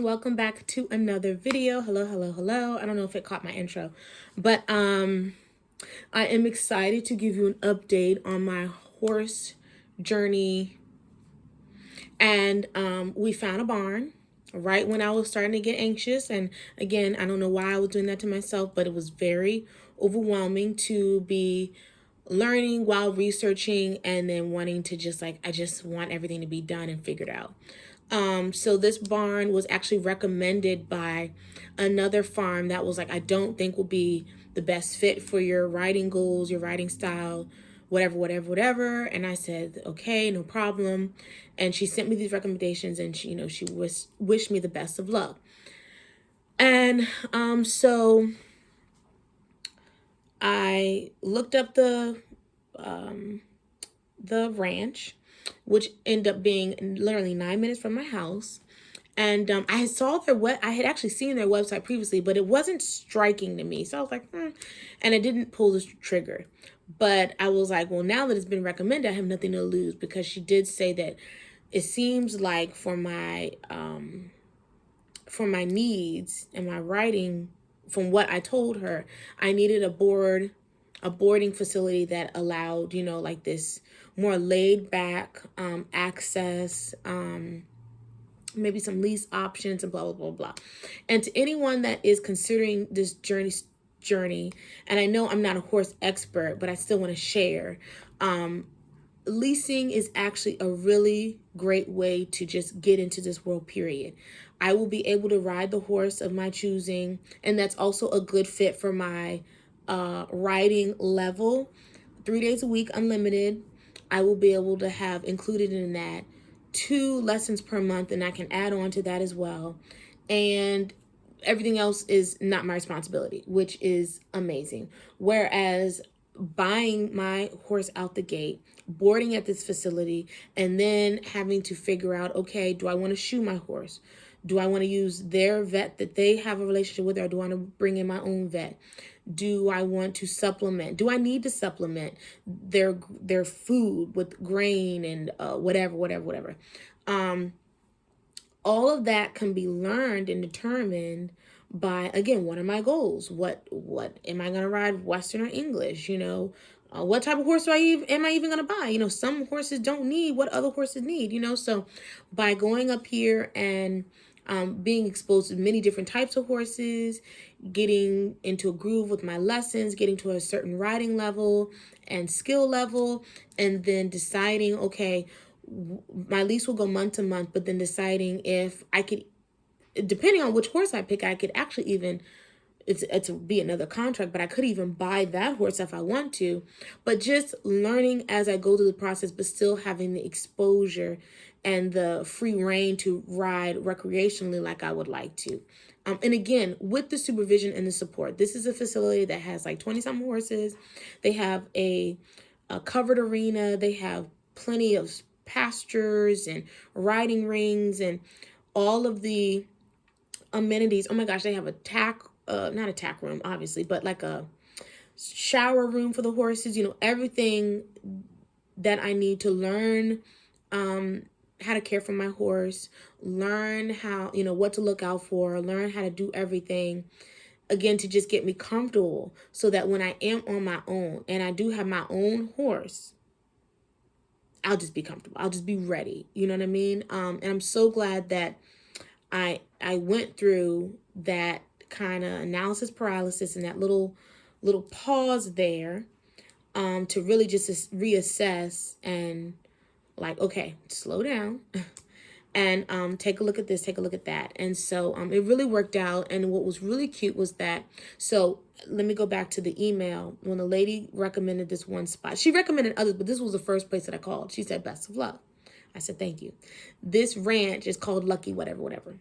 Welcome back to another video. Hello. I don't know if it caught my intro, but I am excited to give you an update on my horse journey. And we found a barn right when I was starting to get anxious. And again, I don't know why I was doing that to myself, but it was very overwhelming to be learning while researching and then wanting to I just want everything to be done and figured out. So this barn was actually recommended by another farm that was like, I don't think will be the best fit for your riding goals, your riding style, whatever. And I said, okay, no problem. And she sent me these recommendations, and she wished me the best of luck. And so I looked up the ranch, which ended up being literally 9 minutes from my house. And I had actually seen their website previously, but it wasn't striking to me. So I was like, and I didn't pull the trigger. But I was like, well, now that it's been recommended, I have nothing to lose, because she did say that it seems like for my needs and my writing, from what I told her, I needed a boarding facility that allowed, like this more laid back access, maybe some lease options, and blah. And to anyone that is considering this journey, and I know I'm not a horse expert, but I still want to share, leasing is actually a really great way to just get into this world, period. I will be able to ride the horse of my choosing, and that's also a good fit for my riding level. 3 days a week, unlimited. I will be able to have included in that 2 lessons per month, and I can add on to that as well. And everything else is not my responsibility, which is amazing. Whereas buying my horse out the gate, boarding at this facility, and then having to figure out, okay, do I want to shoe my horse? Do I want to use their vet that they have a relationship with, or do I want to bring in my own vet? Do I want to supplement? Do I need to supplement their food with grain and whatever? All of that can be learned and determined by, again, what are my goals? What am I going to ride, Western or English? What type of horse am I even going to buy? Some horses don't need what other horses need. So by going up here and being exposed to many different types of horses, getting into a groove with my lessons, getting to a certain riding level and skill level, and then deciding, okay, my lease will go month to month, but then deciding if I could, depending on which horse I pick, I could actually even, it's be another contract, but I could even buy that horse if I want to. But just learning as I go through the process, but still having the exposure and the free reign to ride recreationally like I would like to. And again, with the supervision and the support, this is a facility that has like 20-something horses. They have a covered arena. They have plenty of pastures and riding rings and all of the amenities. Oh my gosh, they have not a tack room, obviously, but like a shower room for the horses, everything that I need to learn how to care for my horse, learn how, what to look out for, learn how to do everything, again, to just get me comfortable, so that when I am on my own and I do have my own horse, I'll just be comfortable. I'll just be ready. You know what I mean? And I'm so glad that I went through that kind of analysis paralysis and that little pause there, to really just reassess and like, okay, slow down and take a look at this, take a look at that. And so it really worked out. And what was really cute was that, so let me go back to the email. When the lady recommended this one spot, she recommended others, but this was the first place that I called. She said, best of luck. I said, thank you. This ranch is called Lucky whatever.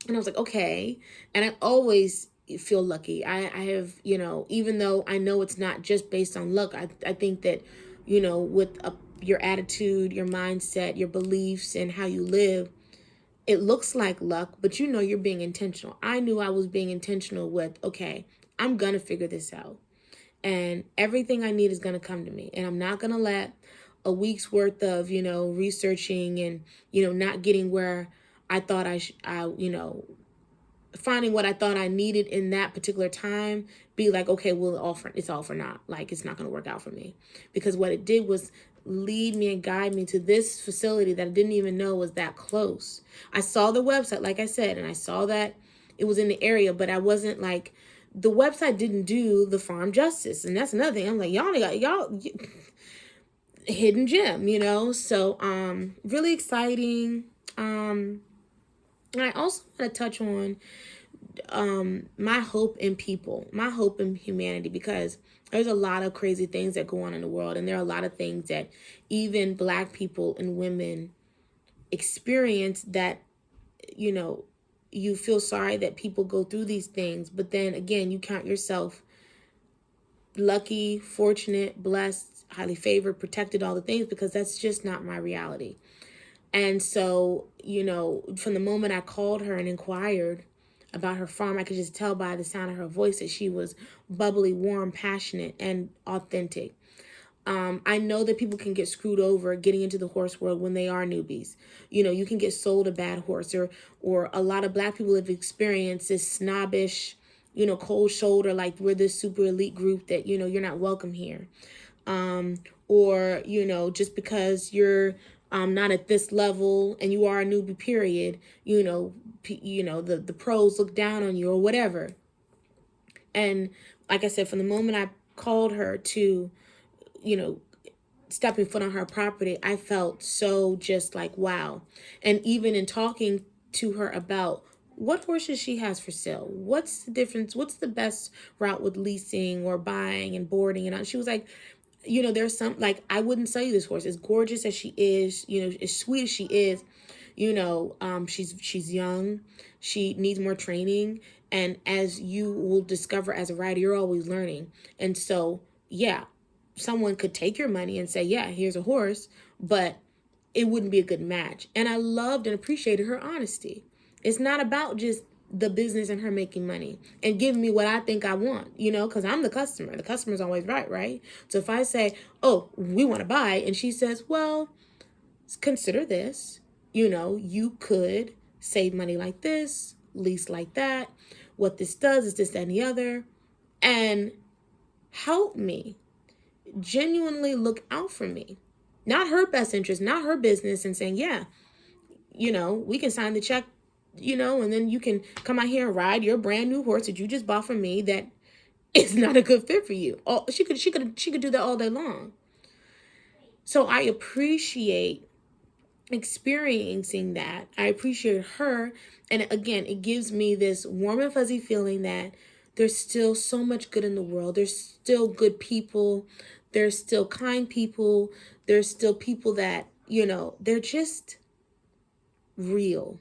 And I was like, okay. And I always feel lucky. I have, even though I know it's not just based on luck, I think that, with your attitude, your mindset, your beliefs, and how you live, it looks like luck, but you're being intentional. I knew I was being intentional with, okay, I'm going to figure this out. And everything I need is going to come to me. And I'm not going to let a week's worth of, researching and, not getting where I thought finding what I thought I needed in that particular time, be like, okay, well, it's all for naught. Like, it's not going to work out for me. Because what it did was lead me and guide me to this facility that I didn't even know was that close. I saw the website, like I said, and I saw that it was in the area, but I wasn't like, the website didn't do the farm justice. And that's another thing. I'm like, y'all hidden gem, So, really exciting. And I also want to touch on my hope in people, my hope in humanity, because there's a lot of crazy things that go on in the world, and there are a lot of things that even Black people and women experience that, you feel sorry that people go through these things, but then again, you count yourself lucky, fortunate, blessed, highly favored, protected, all the things, because that's just not my reality. And so, from the moment I called her and inquired about her farm, I could just tell by the sound of her voice that she was bubbly, warm, passionate, and authentic. I know that people can get screwed over getting into the horse world when they are newbies. You can get sold a bad horse, or a lot of Black people have experienced this snobbish, cold shoulder, like we're this super elite group that, you're not welcome here. Or, just because you're not at this level and you are a newbie, period, the pros look down on you or whatever. And like I said, from the moment I called her to, stepping foot on her property, I felt so just like, wow. And even in talking to her about what horses she has for sale, what's the difference, what's the best route with leasing or buying and boarding, and she was like, there's some, like, I wouldn't sell you this horse. As gorgeous as she is, as sweet as she is, she's young. She needs more training. And as you will discover as a rider, you're always learning. And so, yeah, someone could take your money and say, yeah, here's a horse, but it wouldn't be a good match. And I loved and appreciated her honesty. It's not about just the business and her making money and giving me what I think I want, because I'm the customer. The customer's always right? So if I say, oh, we want to buy, and she says, well, consider this, you could save money like this, lease like that. What this does is this, that, and the other, and help me genuinely look out for me. Not her best interest, not her business, and saying, yeah, we can sign the check, and then you can come out here and ride your brand new horse that you just bought from me that is not a good fit for you. Oh, she could do that all day long. So I appreciate experiencing that. I appreciate her. And again, it gives me this warm and fuzzy feeling that there's still so much good in the world. There's still good people. There's still kind people. There's still people that, they're just real.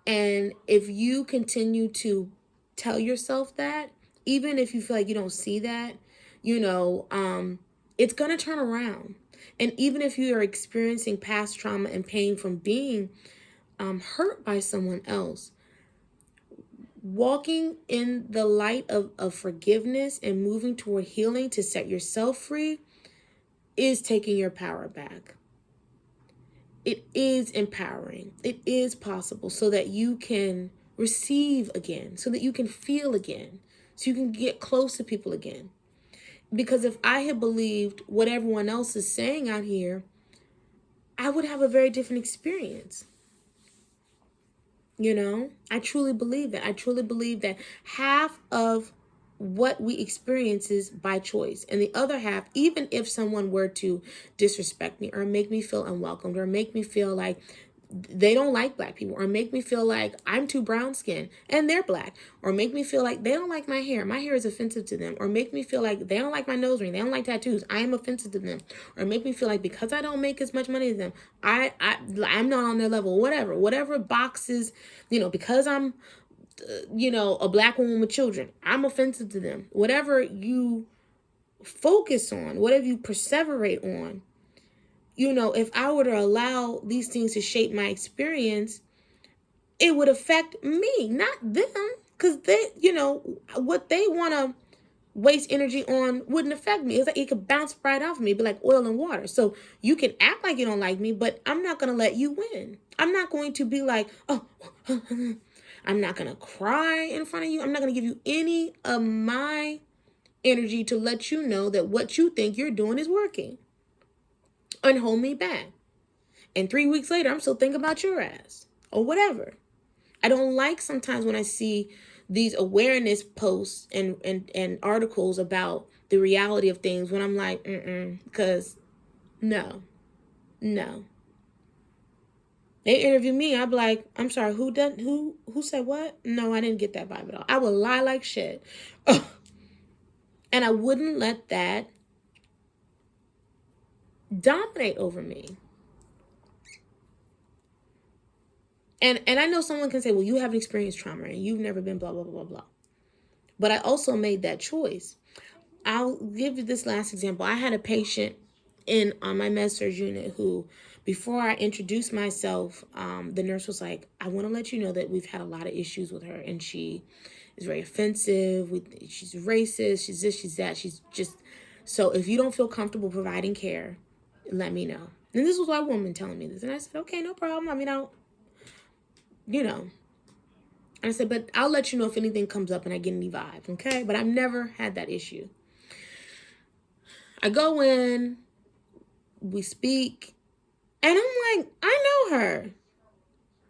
And if you continue to tell yourself that, even if you feel like you don't see that, it's going to turn around. And even if you are experiencing past trauma and pain from being hurt by someone else, walking in the light of forgiveness and moving toward healing to set yourself free is taking your power back. It is empowering. It is possible so that you can receive again, so that you can feel again, so you can get close to people again. Because if I had believed what everyone else is saying out here, I would have a very different experience. I truly believe that. I truly believe that half of what we experience is by choice. And the other half, even if someone were to disrespect me or make me feel unwelcomed or make me feel like they don't like Black people or make me feel like I'm too brown skinned and they're Black, or make me feel like they don't like my hair is offensive to them, or make me feel like they don't like my nose ring, they don't like tattoos, I am offensive to them, or make me feel like because I don't make as much money as them, I'm not on their level, whatever boxes, because I'm a Black woman with children, I'm offensive to them. Whatever you focus on, whatever you perseverate on, if I were to allow these things to shape my experience, it would affect me, not them. Because they, what they want to waste energy on wouldn't affect me. It's like it could bounce right off me, be like oil and water. So you can act like you don't like me, but I'm not going to let you win. I'm not going to be like, oh, I'm not going to cry in front of you. I'm not going to give you any of my energy to let you know that what you think you're doing is working and hold me back. And 3 weeks later, I'm still thinking about your ass or whatever. I don't like sometimes when I see these awareness posts and articles about the reality of things when I'm like, because no. They interview me, I'd be like, I'm sorry, who said what? No, I didn't get that vibe at all. I would lie like shit. And I wouldn't let that dominate over me. And I know someone can say, well, you haven't experienced trauma and you've never been blah, blah, blah, blah, blah. But I also made that choice. I'll give you this last example. I had a patient on my med-surg unit who, before I introduced myself, the nurse was like, I want to let you know that we've had a lot of issues with her, and she is very offensive. She's racist. She's this, she's that. She's just, so if you don't feel comfortable providing care, let me know. And this was a woman telling me this. And I said, okay, no problem. I mean, and I said, but I'll let you know if anything comes up and I get any vibe, okay? But I've never had that issue. I go in, we speak, and I'm like, I know her.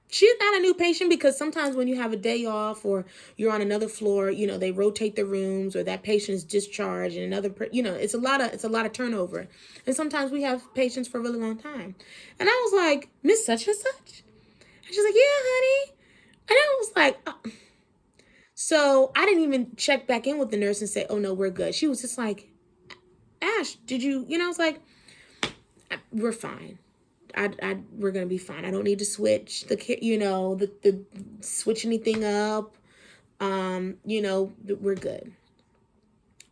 She's not a new patient, because sometimes when you have a day off or you're on another floor, they rotate the rooms, or that patient is discharged and another, it's a lot of turnover. And sometimes we have patients for a really long time. And I was like, Miss Such and Such? And she's like, yeah, honey. And I was like, oh. So I didn't even check back in with the nurse and say, oh no, we're good. She was just like, Ash, did you, I was like, we're fine. We're going to be fine. I don't need to switch the switch anything up. We're good.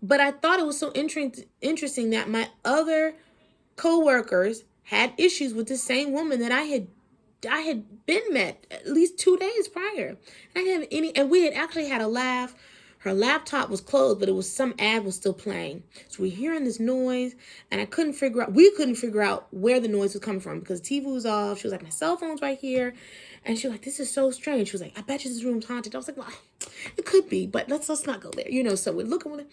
But I thought it was so interesting that my other coworkers had issues with the same woman that I had been met at least 2 days prior. And I didn't have any, and we had actually had a laugh. Her laptop was closed, but it was some ad was still playing. So we're hearing this noise, and we couldn't figure out where the noise was coming from, because the TV was off. She was like, my cell phone's right here. And she was like, this is so strange. She was like, I bet you this room's haunted. I was like, well, it could be, but let's not go there. So we're looking with it.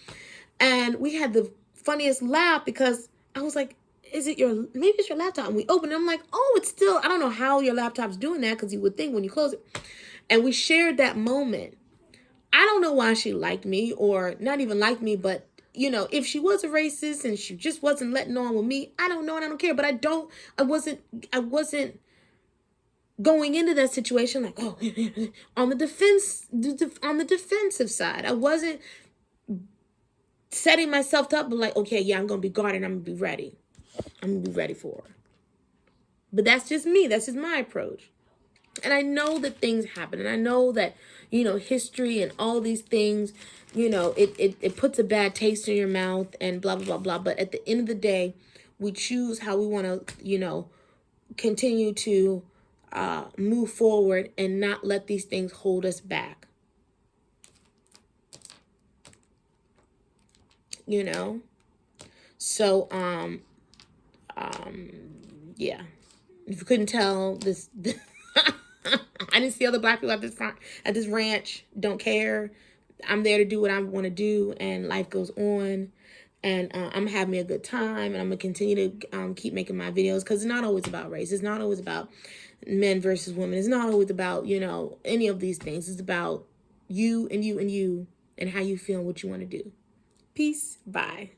And we had the funniest laugh, because I was like, maybe it's your laptop. And we opened it. I'm like, oh, it's still, I don't know how your laptop's doing that, because you would think when you close it. And we shared that moment. I don't know why she liked me, or not even liked me, but if she was a racist and she just wasn't letting on with me, I don't know, and I don't care. But I wasn't going into that situation like, oh, on the defensive side. I wasn't setting myself up, but like, okay, yeah, I'm gonna be guarded. I'm gonna be ready. I'm gonna be ready for her. But that's just me. That's just my approach. And I know that things happen, and I know that, history and all these things, it puts a bad taste in your mouth and blah, blah, blah, blah. But at the end of the day, we choose how we want to, continue to move forward and not let these things hold us back. So, yeah. If you couldn't tell, this I didn't see other Black people at this ranch. Don't care. I'm there to do what I want to do, and life goes on. And I'm having a good time, and I'm gonna continue to keep making my videos, because it's not always about race. It's not always about men versus women. It's not always about any of these things. It's about you and you and you, and how you feel and what you want to do. Peace. Bye.